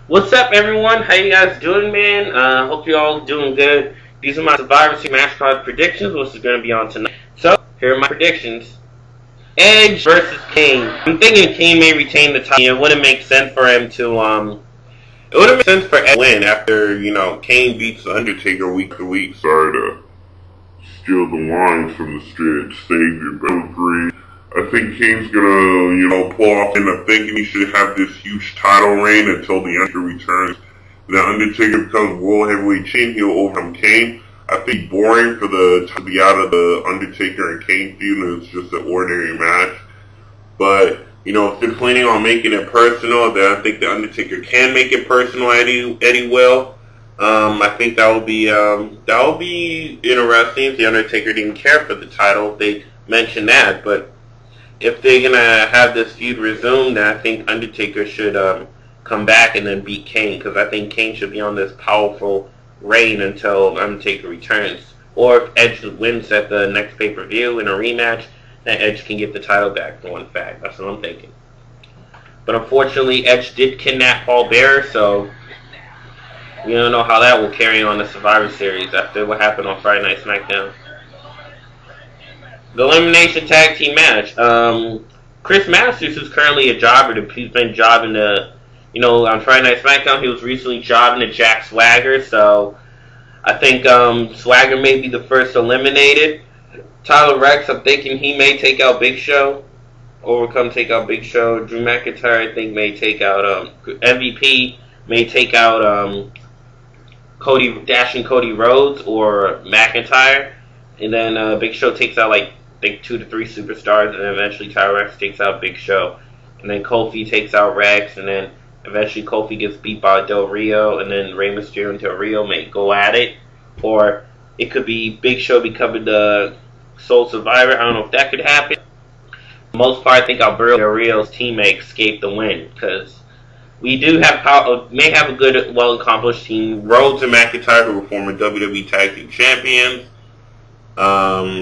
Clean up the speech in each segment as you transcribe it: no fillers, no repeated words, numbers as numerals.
What's up, everyone? How you guys doing, man? Hope you all doing good. These are my Survivor Series match card predictions, which is going to be on tonight. So, here are my predictions. Edge versus Kane. I'm thinking Kane may retain the title. It wouldn't make sense for him to, it wouldn't make sense for Edge to win after, Kane beats The Undertaker week to week. Sorry to steal the lines from the stage, but I agree. I think Kane's gonna, pull off, and I'm thinking he should have this huge title reign until The Undertaker returns. The Undertaker becomes World Heavyweight Champion, he'll overcome Kane. I think boring for to be out of the Undertaker and Kane feud, and it's just an ordinary match. But, if they're planning on making it personal, then I think The Undertaker can make it personal, Eddie will. I think that will be interesting if The Undertaker didn't care for the title. They mentioned that, but if they're gonna have this feud resume, then I think Undertaker should come back and then beat Kane, because I think Kane should be on this powerful reign until Undertaker returns. Or if Edge wins at the next pay-per-view in a rematch, then Edge can get the title back for one fact. That's what I'm thinking. But unfortunately, Edge did kidnap Paul Bearer, so we don't know how that will carry on the Survivor Series after what happened on Friday Night SmackDown. The Elimination Tag Team match. Chris Masters, who's currently a jobber, he's been jobbing to, on Friday Night SmackDown, he was recently jobbing to Jack Swagger, so I think Swagger may be the first eliminated. Tyler Rex, I'm thinking he may take out Big Show, take out Big Show. Drew McIntyre, I think, may take out, MVP may take out Cody Rhodes or McIntyre, and then Big Show takes out, I think 2 to 3 superstars, and then eventually Tyler Rex takes out Big Show, and then Kofi takes out Rex, and then eventually Kofi gets beat by Del Rio, and then Rey Mysterio and Del Rio may go at it, or it could be Big Show becoming the sole survivor. I don't know if that could happen. For the most part, I think Alberto Del Rio's team may escape the win, because we may have a good, well-accomplished team. Rhodes and McIntyre, who were former WWE Tag Team Champions.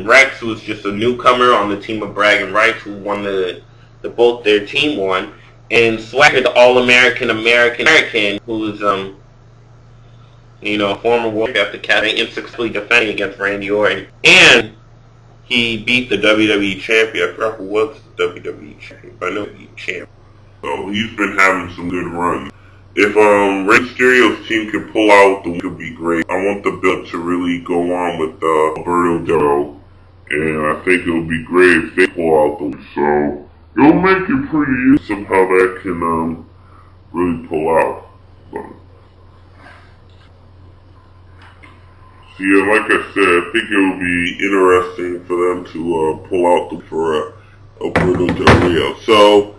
Rex was just a newcomer on the team of Bragging Rights, who won both their team won. And Swagger, the All-American who's former World Championship captain and successfully defending against Randy Orton. And he beat the WWE Champion. I forgot who was the WWE Champion, but I know he's champion. So he's been having some good runs. If Rey Mysterio's team could pull out, it would be great. I want the build to really go on with Alberto Del Rio, and I think it would be great if they pull out the. So it'll make it pretty easy how that can really pull out. So yeah, like I said, I think it would be interesting for them to pull out for Alberto Del Rio. So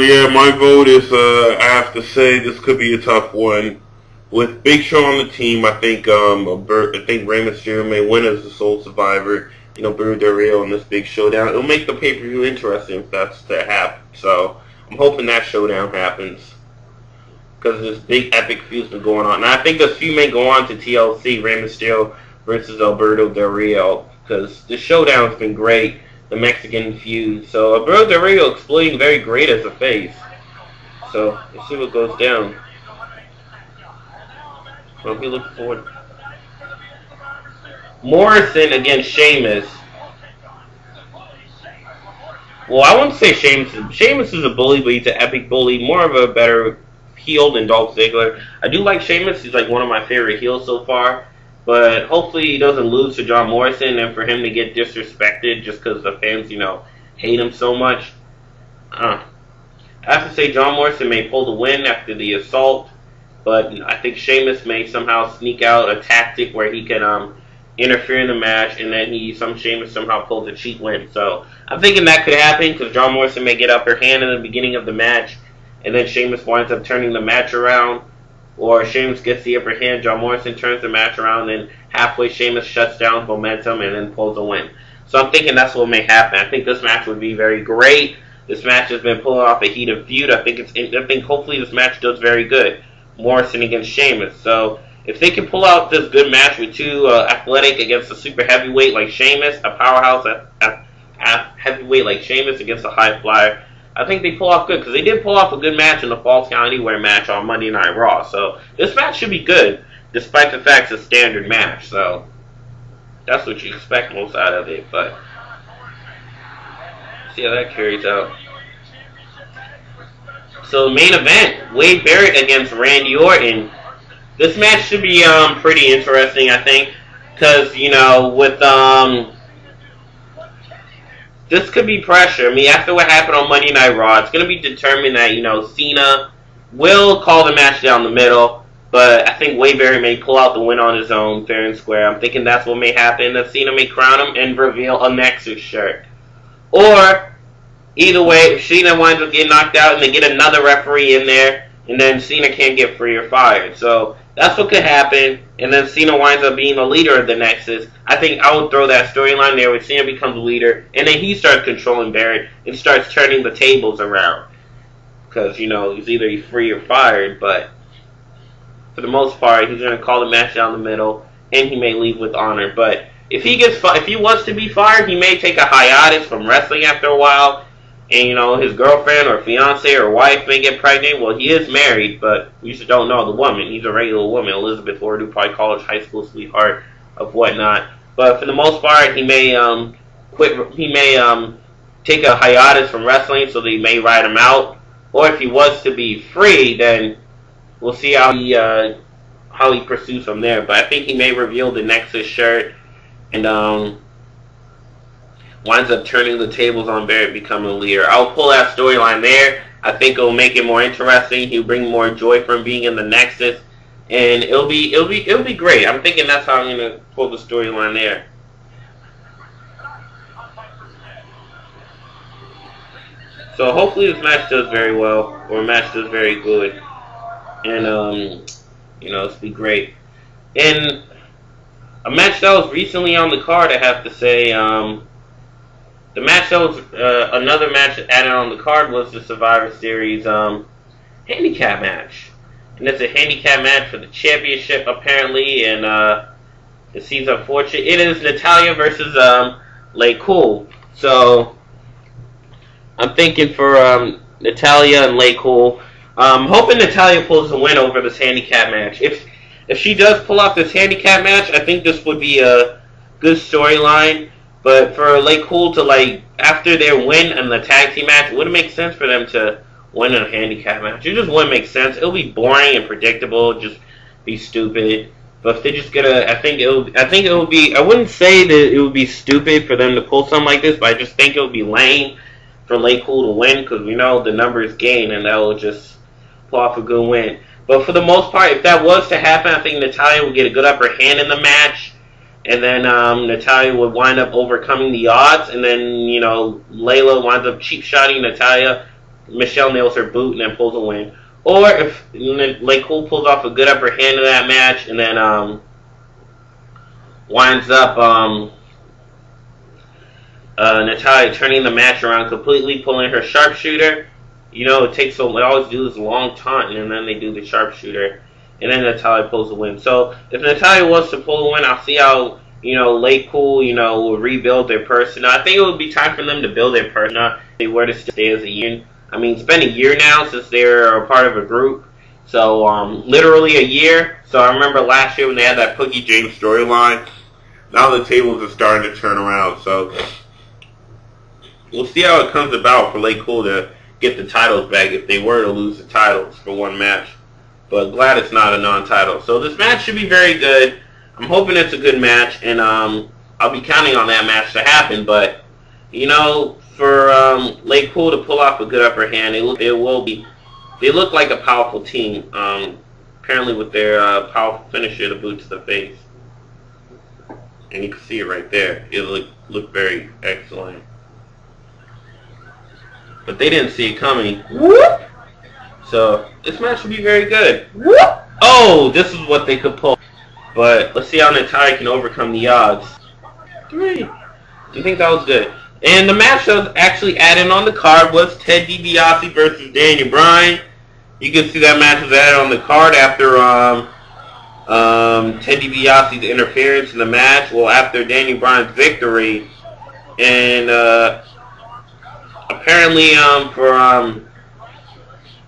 yeah, my vote is, I have to say, this could be a tough one. With Big Show on the team, I think Rey Mysterio may win as the sole survivor. Alberto Del Rio in this big showdown. It'll make the pay-per-view interesting if that's to happen. So I'm hoping that showdown happens, because this big epic feud's been going on. And I think this feud may go on to TLC, Rey Mysterio versus Alberto Del Rio, because the showdown's been great. The Mexican feud. So Alberto Del Rio exploding very great as a face. So let's see what goes down. I'll be looking forward. Morrison against Sheamus. Well, I wouldn't say Sheamus. Sheamus is a bully, but he's an epic bully. More of a better heel than Dolph Ziggler. I do like Sheamus. He's one of my favorite heels so far. But hopefully he doesn't lose to John Morrison, and for him to get disrespected just because the fans, hate him so much. I have to say John Morrison may pull the win after the assault, but I think Sheamus may somehow sneak out a tactic where he can interfere in the match, and then Sheamus somehow pulls a cheat win. So I'm thinking that could happen, because John Morrison may get upper hand in the beginning of the match, and then Sheamus winds up turning the match around. Or Sheamus gets the upper hand, John Morrison turns the match around, and halfway Sheamus shuts down momentum and then pulls a win. So I'm thinking that's what may happen. I think this match would be very great. This match has been pulling off a heated feud. I think hopefully this match does very good. Morrison against Sheamus. So if they can pull out this good match with two athletic against a super heavyweight like Sheamus, a powerhouse heavyweight like Sheamus against a high flyer, I think they pull off good, because they did pull off a good match in the Falls Count Anywhere match on Monday Night Raw. So this match should be good, despite the fact it's a standard match. So that's what you expect most out of it. But see how that carries out. So main event, Wade Barrett against Randy Orton. This match should be pretty interesting, I think, because with this could be pressure. I mean, after what happened on Monday Night Raw, it's going to be determined that Cena will call the match down the middle, but I think Wade Barrett may pull out the win on his own, fair and square. I'm thinking that's what may happen. That Cena may crown him and reveal a Nexus shirt, or either way, if Cena winds up getting knocked out and they get another referee in there, and then Cena can't get free or fired. So that's what could happen, and then Cena winds up being the leader of the Nexus. I think I would throw that storyline there where Cena becomes the leader, and then he starts controlling Barrett and starts turning the tables around. Because, he's either free or fired, but for the most part, he's going to call the match down the middle, and he may leave with honor. But if he wants to be fired, he may take a hiatus from wrestling after a while, and, his girlfriend or fiance or wife may get pregnant. Well, he is married, but you just don't know the woman. He's a regular woman, Elizabeth Ward, who probably college, high school sweetheart of whatnot. But for the most part, he may quit. He may take a hiatus from wrestling, so they may ride him out. Or if he was to be free, then we'll see how he pursues from there. But I think he may reveal the Nexus shirt and winds up turning the tables on Barrett, becoming a leader. I'll pull that storyline there. I think it'll make it more interesting. He'll bring more joy from being in the Nexus, and it'll be great. I'm thinking that's how I'm gonna pull the storyline there. So hopefully this match does very well, or match does very good, and it'll be great. And a match that was recently on the card, I have to say. The match that was another match added on the card was the Survivor Series handicap match, and it's a handicap match for the championship apparently, and it seems unfortunate. It is Natalya versus Lay Cool. So I'm thinking for Natalya and Lay Cool. I'm hoping Natalya pulls the win over this handicap match. If she does pull off this handicap match, I think this would be a good storyline. But for Lay Cool to, after their win in the tag team match, it wouldn't make sense for them to win in a handicap match. It just wouldn't make sense. It'll be boring and predictable, just be stupid. But if they're just gonna, I think it would be, I wouldn't say that it would be stupid for them to pull something like this, but I just think it would be lame for Lay Cool to win, because we know the numbers gain, and that will just pull off a good win. But for the most part, if that was to happen, I think Natalya would get a good upper hand in the match. And then Natalya would wind up overcoming the odds, and then Layla winds up cheap shotting Natalya. Michelle nails her boot and then pulls a win. Or if Lay Cool pulls off a good upper hand in that match, and then winds up Natalya turning the match around completely, pulling her sharpshooter. It takes they always do this long taunt, and then they do the sharpshooter. And then Natalya pulls a win. So if Natalya was to pull a win, I'll see how, Lay Cool, will rebuild their persona. I think it would be time for them to build their persona if they were to stay as a unit. I mean, it's been a year now since they're a part of a group. So, literally a year. So I remember last year when they had that Pookie James storyline. Now the tables are starting to turn around. So we'll see how it comes about for Lay Cool to get the titles back if they were to lose the titles for one match. But glad it's not a non-title. So this match should be very good. I'm hoping it's a good match, and I'll be counting on that match to happen. But for Lay Cool to pull off a good upper hand, they look like a powerful team. Apparently with their powerful finisher, the boot to the face, and you can see it right there. It looked very excellent. But they didn't see it coming. Whoop! So this match should be very good. Whoop! Oh, this is what they could pull. But let's see how Natalya can overcome the odds. 3. I think that was good. And the match that was actually added on the card was Ted DiBiase versus Daniel Bryan. You can see that match was added on the card after Ted DiBiase's interference in the match. Well, after Daniel Bryan's victory. And apparently for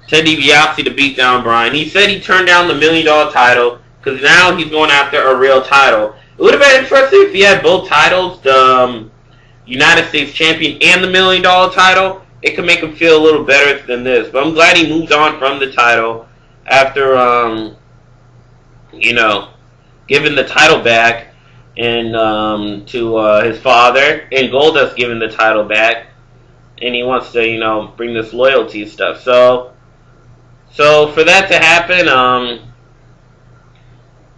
Ted DiBiase to beat down Bryan. He said he turned down the $1 million title because now he's going after a real title. It would have been interesting if he had both titles, the United States Champion and the $1 million title. It could make him feel a little better than this. But I'm glad he moved on from the title after, you know, giving the title back and to his father, and Goldust giving the title back, and he wants to, you know, bring this loyalty stuff. So for that to happen,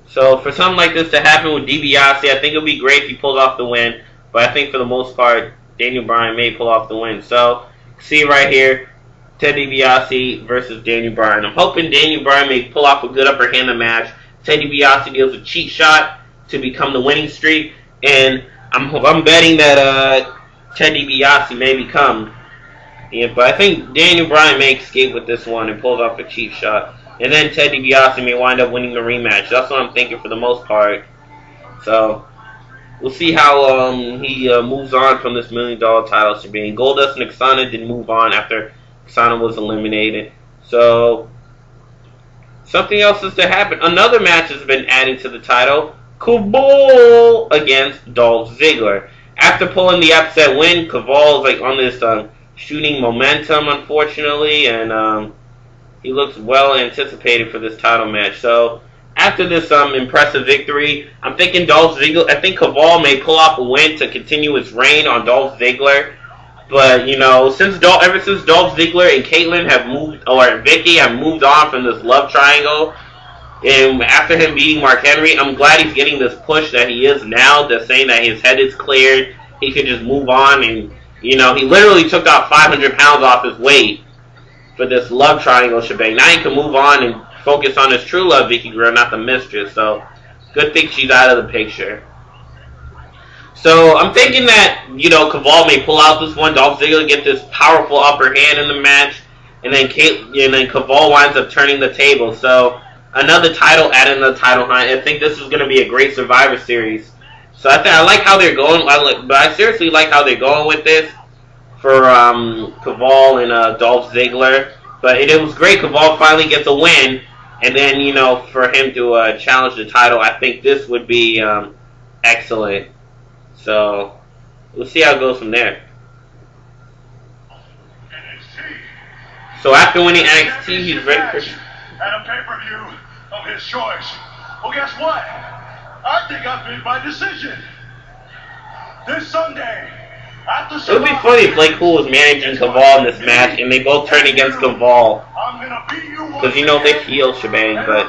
so for something like this to happen with DiBiase, I think it would be great if he pulls off the win. But I think for the most part, Daniel Bryan may pull off the win. So see right here, Ted DiBiase versus Daniel Bryan. I'm hoping Daniel Bryan may pull off a good upper hand in the match. Ted DiBiase deals a cheap shot to become the winning streak, and I'm betting that Ted DiBiase may become. Yeah, but I think Daniel Bryan may escape with this one and pulls off a cheap shot, and then Ted DiBiase may wind up winning the rematch. That's what I'm thinking for the most part. So we'll see how he moves on from this $1 million title shebang. Goldust and Xana didn't move on after Xana was eliminated. So something else is to happen. Another match has been added to the title. Kaval against Dolph Ziggler. After pulling the upset win, Kaval is like on this shooting momentum, unfortunately, and he looks well anticipated for this title match. So after this impressive victory, I'm thinking Dolph Ziggler. I think Kaval may pull off a win to continue his reign on Dolph Ziggler. But you know, ever since Dolph Ziggler and Caitlyn have moved, or Vicky have moved on from this love triangle, and after him beating Mark Henry, I'm glad he's getting this push that he is now. That's saying that his head is cleared. He could just move on, and you know, he literally took out 500 pounds off his weight for this love triangle shebang. Now he can move on and focus on his true love, Vicky Guerrero, not the mistress. So good thing she's out of the picture. So I'm thinking that, you know, Kaval may pull out this one. Dolph Ziggler get this powerful upper hand in the match, and then Kaval winds up turning the table. So another title added in the title hunt. I think this is going to be a great Survivor Series. So I like how they're going. But I seriously like how they're going with this for Kaval and Dolph Ziggler. But it was great. Kaval finally gets a win, and then, you know, for him to challenge the title, I think this would be excellent. So we'll see how it goes from there. So after winning NXT, he's ready for at a pay-per-view of his choice. Well, guess what? I think I picked my decision. This Sunday, after it would be funny if Blake Cool was managing Kaval in this match, and they both turn against Kaval, because you know they heel shebang. But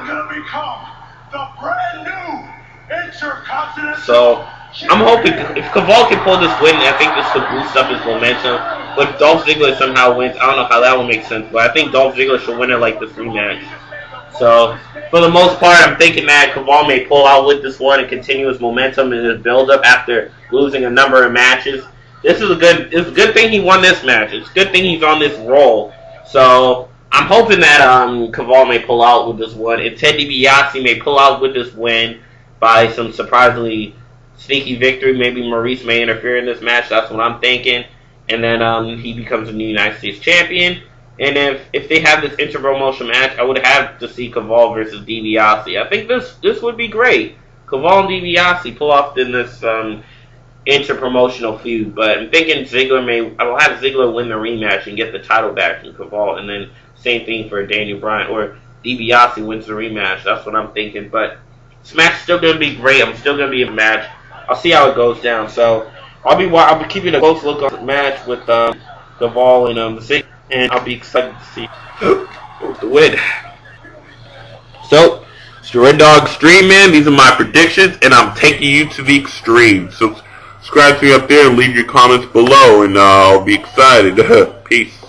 so I'm hoping if Kaval can pull this win, I think this could boost up his momentum. But if Dolph Ziggler somehow wins, I don't know how that would make sense, but I think Dolph Ziggler should win it like this rematch. So for the most part, I'm thinking that Kaval may pull out with this one and continue his momentum and his build-up after losing a number of matches. It's a good thing he won this match. It's a good thing he's on this roll. So I'm hoping that Kaval may pull out with this one, and Ted DiBiase may pull out with this win by some surprisingly sneaky victory. Maybe Maurice may interfere in this match. That's what I'm thinking. And then he becomes a new United States champion. And if they have this inter-promotion match, I would have to see Kaval versus DiBiase. I think this would be great. Kaval and DiBiase pull off in this inter-promotional feud. But I'm thinking I will have Ziggler win the rematch and get the title back from Kaval. And then same thing for Daniel Bryan, or DiBiase wins the rematch. That's what I'm thinking. But this match is still going to be great. I'm still going to be a match. I'll see how it goes down. So I'll be keeping a close look on the match with Kaval and Ziggler. And I'll be excited to see the win. So, it's the Red Dog Extreme, man. These are my predictions, and I'm taking you to the extreme. So, subscribe to me up there and leave your comments below, and I'll be excited. Peace.